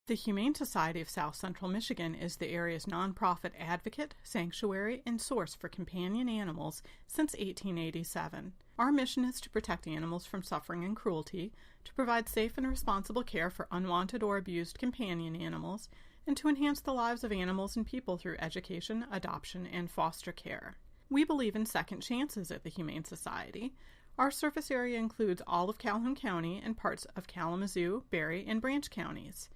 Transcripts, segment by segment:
The Humane Society of South Central Michigan is the area's nonprofit advocate, sanctuary, and source for companion animals since 1887. Our mission is to protect animals from suffering and cruelty, to provide safe and responsible care for unwanted or abused companion animals, and to enhance the lives of animals and people through education, adoption, and foster care. We believe in second chances at the Humane Society. Our service area includes all of Calhoun County and parts of Kalamazoo, Berry, and Branch counties.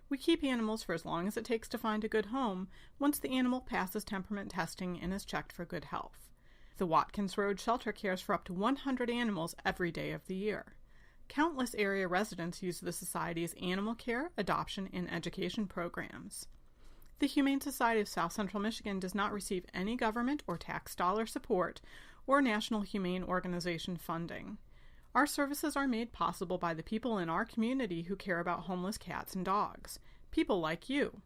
We keep animals for as long as it takes to find a good home once the animal passes temperament testing and is checked for good health. The Watkins Road Shelter cares for up to 100 animals every day of the year. Countless area residents use the Society's animal care, adoption, and education programs. The Humane Society of South Central Michigan does not receive any government or tax dollar support or National Humane Organization funding. Our services are made possible by the people in our community who care about homeless cats and dogs, people like you.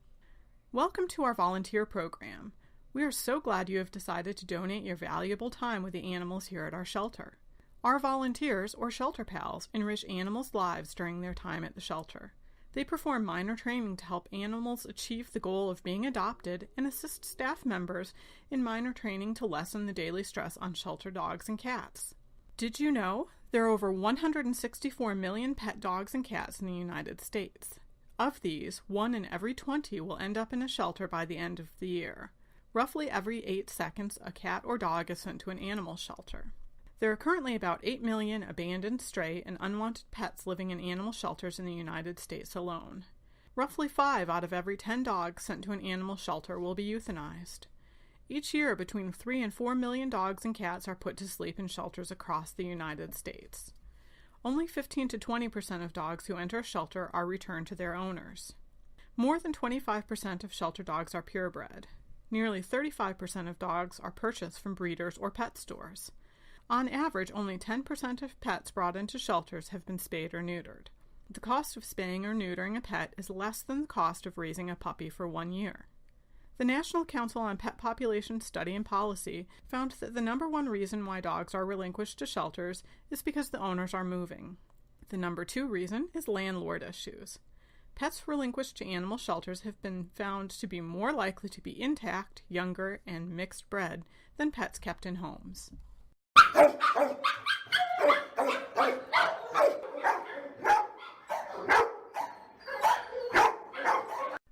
Welcome to our volunteer program. We are so glad you have decided to donate your valuable time with the animals here at our shelter. Our volunteers, or shelter pals, enrich animals' lives during their time at the shelter. They perform minor training to help animals achieve the goal of being adopted and assist staff members in minor training to lessen the daily stress on shelter dogs and cats. Did you know there are over 164 million pet dogs and cats in the United States? Of these, 1 in every 20 will end up in a shelter by the end of the year. Roughly every 8 seconds, a cat or dog is sent to an animal shelter. There are currently about 8 million abandoned, stray, and unwanted pets living in animal shelters in the United States alone. Roughly 5 out of every 10 dogs sent to an animal shelter will be euthanized. Each year, between 3 and 4 million dogs and cats are put to sleep in shelters across the United States. Only 15 to 20% of dogs who enter a shelter are returned to their owners. More than 25% of shelter dogs are purebred. Nearly 35% of dogs are purchased from breeders or pet stores. On average, only 10% of pets brought into shelters have been spayed or neutered. The cost of spaying or neutering a pet is less than the cost of raising a puppy for 1 year. The National Council on Pet Population Study and Policy found that the number 1 reason why dogs are relinquished to shelters is because the owners are moving. The number 2 reason is landlord issues. Pets relinquished to animal shelters have been found to be more likely to be intact, younger, and mixed bred than pets kept in homes.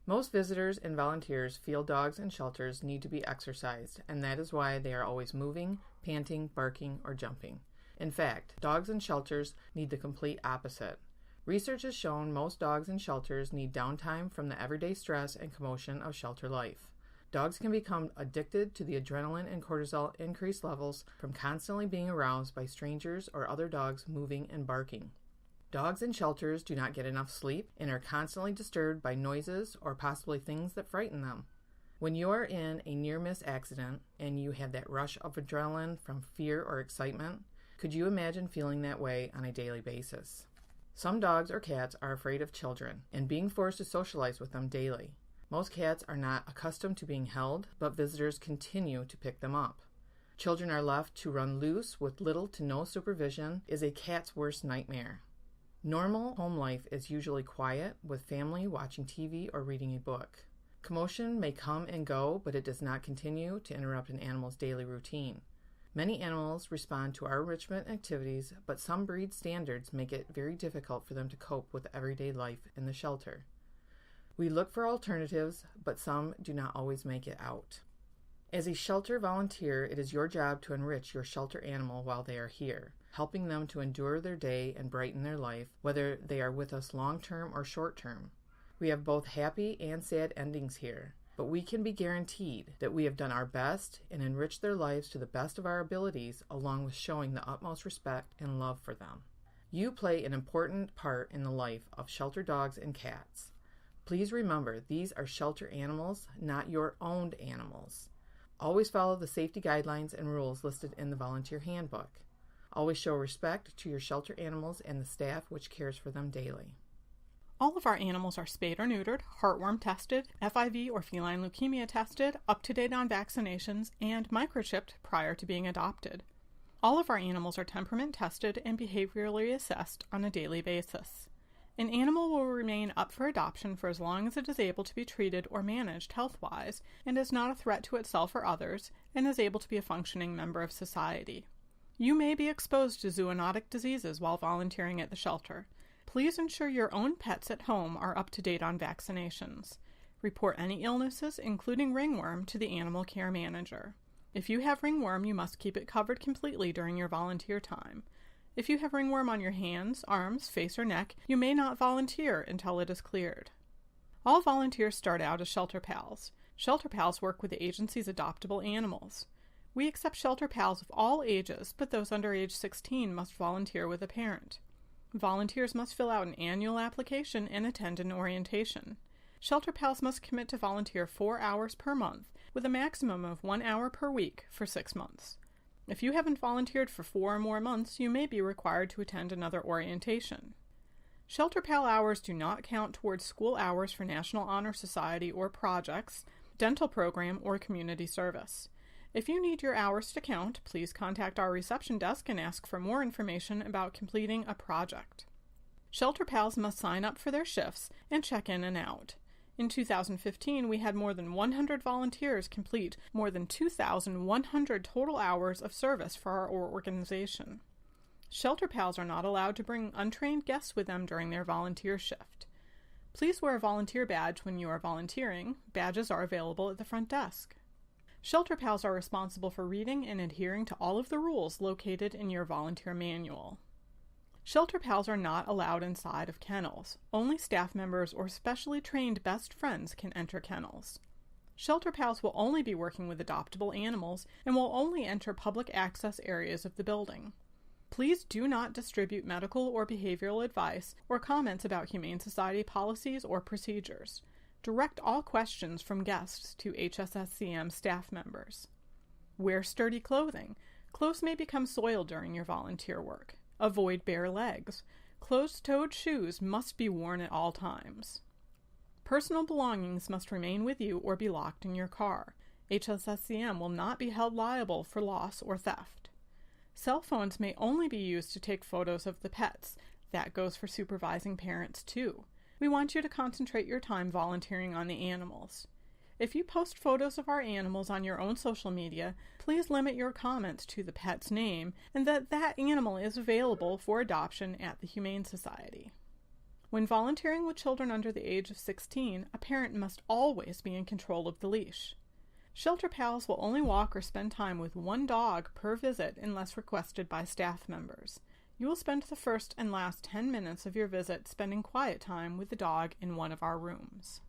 Most visitors and volunteers feel dogs in shelters need to be exercised, and that is why they are always moving, panting, barking, or jumping. In fact, dogs in shelters need the complete opposite. Research has shown most dogs in shelters need downtime from the everyday stress and commotion of shelter life. Dogs can become addicted to the adrenaline and cortisol increased levels from constantly being aroused by strangers or other dogs moving and barking. Dogs in shelters do not get enough sleep and are constantly disturbed by noises or possibly things that frighten them. When you are in a near-miss accident and you have that rush of adrenaline from fear or excitement, could you imagine feeling that way on a daily basis? Some dogs or cats are afraid of children and being forced to socialize with them daily. Most cats are not accustomed to being held, but visitors continue to pick them up. Children are left to run loose with little to no supervision is a cat's worst nightmare. Normal home life is usually quiet, with family watching TV or reading a book. Commotion may come and go, but it does not continue to interrupt an animal's daily routine. Many animals respond to our enrichment activities, but some breed standards make it very difficult for them to cope with everyday life in the shelter. We look for alternatives, but some do not always make it out. As a shelter volunteer, it is your job to enrich your shelter animal while they are here, helping them to endure their day and brighten their life, whether they are with us long-term or short-term. We have both happy and sad endings here, but we can be guaranteed that we have done our best and enriched their lives to the best of our abilities, along with showing the utmost respect and love for them. You play an important part in the life of shelter dogs and cats. Please remember, these are shelter animals, not your owned animals. Always follow the safety guidelines and rules listed in the volunteer handbook. Always show respect to your shelter animals and the staff which cares for them daily. All of our animals are spayed or neutered, heartworm tested, FIV or feline leukemia tested, up to date on vaccinations, and microchipped prior to being adopted. All of our animals are temperament tested and behaviorally assessed on a daily basis. An animal will remain up for adoption for as long as it is able to be treated or managed health-wise and is not a threat to itself or others and is able to be a functioning member of society. You may be exposed to zoonotic diseases while volunteering at the shelter. Please ensure your own pets at home are up to date on vaccinations. Report any illnesses, including ringworm, to the animal care manager. If you have ringworm, you must keep it covered completely during your volunteer time. If you have ringworm on your hands, arms, face, or neck, you may not volunteer until it is cleared. All volunteers start out as shelter pals. Shelter pals work with the agency's adoptable animals. We accept shelter pals of all ages, but those under age 16 must volunteer with a parent. Volunteers must fill out an annual application and attend an orientation. Shelter pals must commit to volunteer 4 hours per month, with a maximum of 1 hour per week for 6 months. If you haven't volunteered for 4 or more months, you may be required to attend another orientation. Shelter Pal hours do not count towards school hours for National Honor Society or projects, dental program, or community service. If you need your hours to count, please contact our reception desk and ask for more information about completing a project. Shelter Pals must sign up for their shifts and check in and out. In 2015, we had more than 100 volunteers complete more than 2,100 total hours of service for our organization. Shelter Pals are not allowed to bring untrained guests with them during their volunteer shift. Please wear a volunteer badge when you are volunteering. Badges are available at the front desk. Shelter Pals are responsible for reading and adhering to all of the rules located in your volunteer manual. Shelter Pals are not allowed inside of kennels. Only staff members or specially trained best friends can enter kennels. Shelter Pals will only be working with adoptable animals and will only enter public access areas of the building. Please do not distribute medical or behavioral advice or comments about Humane Society policies or procedures. Direct all questions from guests to HSSCM staff members. Wear sturdy clothing. Clothes may become soiled during your volunteer work. Avoid bare legs. Closed-toed shoes must be worn at all times. Personal belongings must remain with you or be locked in your car. HSSCM will not be held liable for loss or theft. Cell phones may only be used to take photos of the pets. That goes for supervising parents too. We want you to concentrate your time volunteering on the animals. If you post photos of our animals on your own social media, please limit your comments to the pet's name and that that animal is available for adoption at the Humane Society. When volunteering with children under the age of 16, a parent must always be in control of the leash. Shelter Pals will only walk or spend time with one dog per visit unless requested by staff members. You will spend the first and last 10 minutes of your visit spending quiet time with the dog in one of our rooms.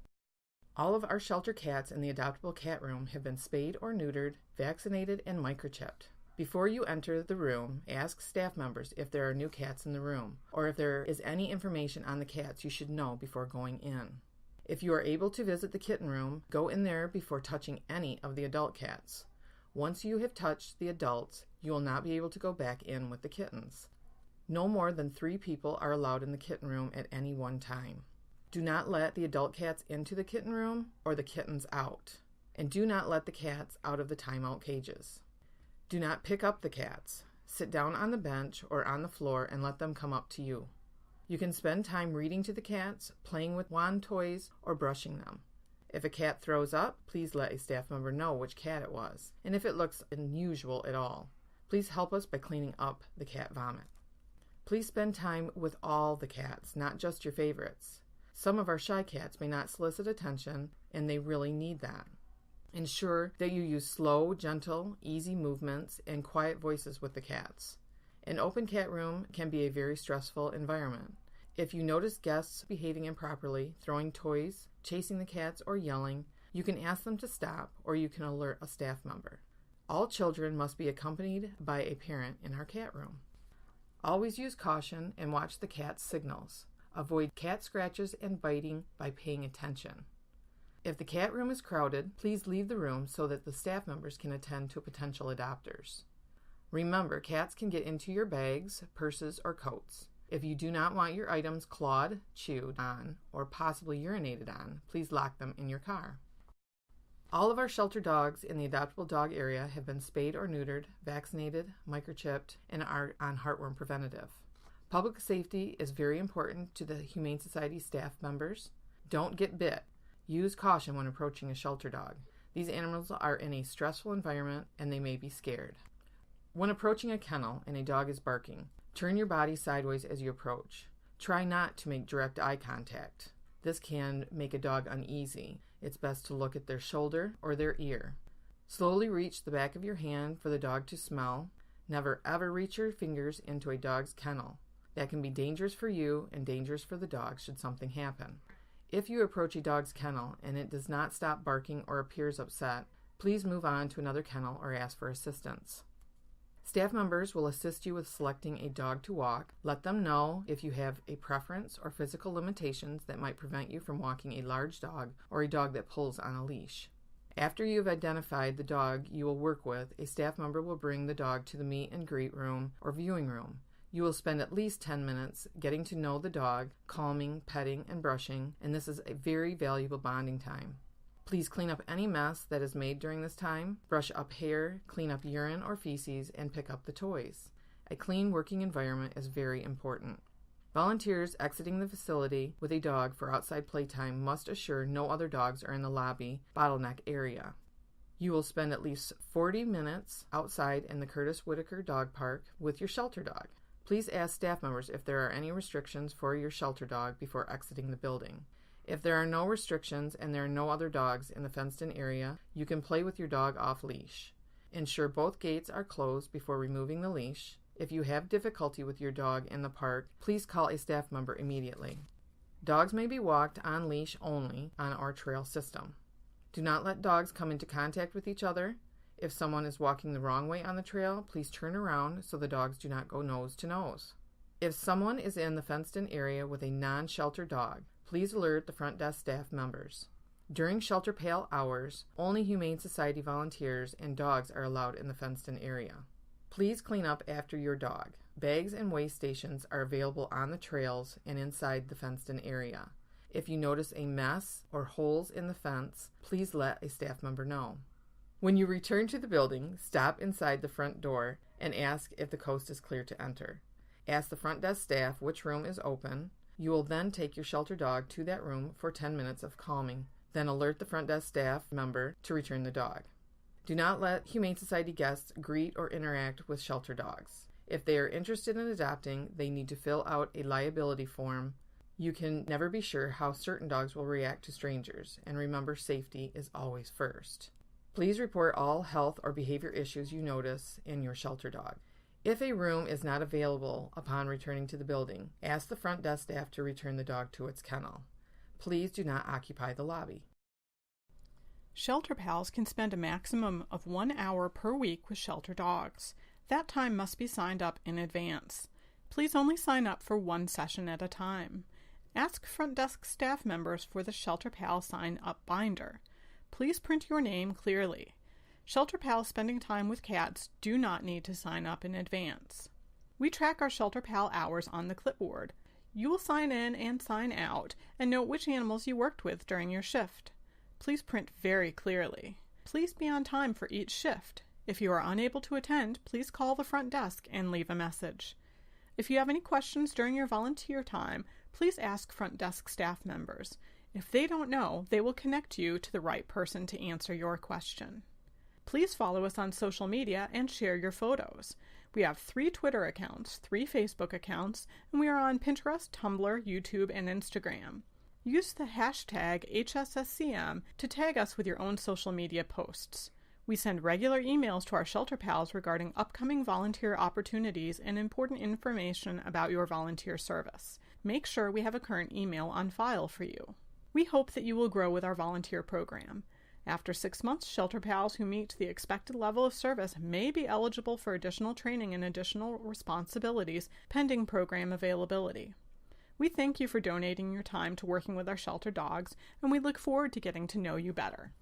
All of our shelter cats in the Adoptable Cat Room have been spayed or neutered, vaccinated, and microchipped. Before you enter the room, ask staff members if there are new cats in the room, or if there is any information on the cats you should know before going in. If you are able to visit the kitten room, go in there before touching any of the adult cats. Once you have touched the adults, you will not be able to go back in with the kittens. No more than 3 people are allowed in the kitten room at any one time. Do not let the adult cats into the kitten room or the kittens out. And do not let the cats out of the timeout cages. Do not pick up the cats. Sit down on the bench or on the floor and let them come up to you. You can spend time reading to the cats, playing with wand toys, or brushing them. If a cat throws up, please let a staff member know which cat it was, and if it looks unusual at all, please help us by cleaning up the cat vomit. Please spend time with all the cats, not just your favorites. Some of our shy cats may not solicit attention, and they really need that. Ensure that you use slow, gentle, easy movements and quiet voices with the cats. An open cat room can be a very stressful environment. If you notice guests behaving improperly, throwing toys, chasing the cats, or yelling, you can ask them to stop, or you can alert a staff member. All children must be accompanied by a parent in our cat room. Always use caution and watch the cat's signals. Avoid cat scratches and biting by paying attention. If the cat room is crowded, please leave the room so that the staff members can attend to potential adopters. Remember, cats can get into your bags, purses, or coats. If you do not want your items clawed, chewed on, or possibly urinated on, please lock them in your car. All of our shelter dogs in the Adoptable Dog Area have been spayed or neutered, vaccinated, microchipped, and are on heartworm preventative. Public safety is very important to the Humane Society staff members. Don't get bit. Use caution when approaching a shelter dog. These animals are in a stressful environment and they may be scared. When approaching a kennel and a dog is barking, turn your body sideways as you approach. Try not to make direct eye contact. This can make a dog uneasy. It's best to look at their shoulder or their ear. Slowly reach the back of your hand for the dog to smell. Never ever reach your fingers into a dog's kennel. That can be dangerous for you and dangerous for the dog should something happen. If you approach a dog's kennel and it does not stop barking or appears upset, please move on to another kennel or ask for assistance. Staff members will assist you with selecting a dog to walk. Let them know if you have a preference or physical limitations that might prevent you from walking a large dog or a dog that pulls on a leash. After you have identified the dog you will work with, a staff member will bring the dog to the meet and greet room or viewing room. You will spend at least 10 minutes getting to know the dog, calming, petting, and brushing, and this is a very valuable bonding time. Please clean up any mess that is made during this time, brush up hair, clean up urine or feces, and pick up the toys. A clean working environment is very important. Volunteers exiting the facility with a dog for outside playtime must assure no other dogs are in the lobby bottleneck area. You will spend at least 40 minutes outside in the Curtis Whitaker Dog Park with your shelter dog. Please ask staff members if there are any restrictions for your shelter dog before exiting the building. If there are no restrictions and there are no other dogs in the fenced-in area, you can play with your dog off-leash. Ensure both gates are closed before removing the leash. If you have difficulty with your dog in the park, please call a staff member immediately. Dogs may be walked on leash only on our trail system. Do not let dogs come into contact with each other. If someone is walking the wrong way on the trail, please turn around so the dogs do not go nose to nose. If someone is in the fenced-in area with a non-shelter dog, please alert the front desk staff members. During shelter pail hours, only Humane Society volunteers and dogs are allowed in the fenced-in area. Please clean up after your dog. Bags and waste stations are available on the trails and inside the fenced-in area. If you notice a mess or holes in the fence, please let a staff member know. When you return to the building, stop inside the front door and ask if the coast is clear to enter. Ask the front desk staff which room is open. You will then take your shelter dog to that room for 10 minutes of calming. Then alert the front desk staff member to return the dog. Do not let Humane Society guests greet or interact with shelter dogs. If they are interested in adopting, they need to fill out a liability form. You can never be sure how certain dogs will react to strangers, and remember, safety is always first. Please report all health or behavior issues you notice in your shelter dog. If a room is not available upon returning to the building, ask the front desk staff to return the dog to its kennel. Please do not occupy the lobby. Shelter pals can spend a maximum of 1 hour per week with shelter dogs. That time must be signed up in advance. Please only sign up for one session at a time. Ask front desk staff members for the Shelter Pal sign-up binder. Please print your name clearly. Shelter pals spending time with cats do not need to sign up in advance. We track our Shelter Pal hours on the clipboard. You will sign in and sign out and note which animals you worked with during your shift. Please print very clearly. Please be on time for each shift. If you are unable to attend, please call the front desk and leave a message. If you have any questions during your volunteer time, please ask front desk staff members. If they don't know, they will connect you to the right person to answer your question. Please follow us on social media and share your photos. We have 3 Twitter accounts, 3 Facebook accounts, and we are on Pinterest, Tumblr, YouTube, and Instagram. Use the hashtag HSSCM to tag us with your own social media posts. We send regular emails to our shelter pals regarding upcoming volunteer opportunities and important information about your volunteer service. Make sure we have a current email on file for you. We hope that you will grow with our volunteer program. After 6 months, shelter pals who meet the expected level of service may be eligible for additional training and additional responsibilities pending program availability. We thank you for donating your time to working with our shelter dogs, and we look forward to getting to know you better.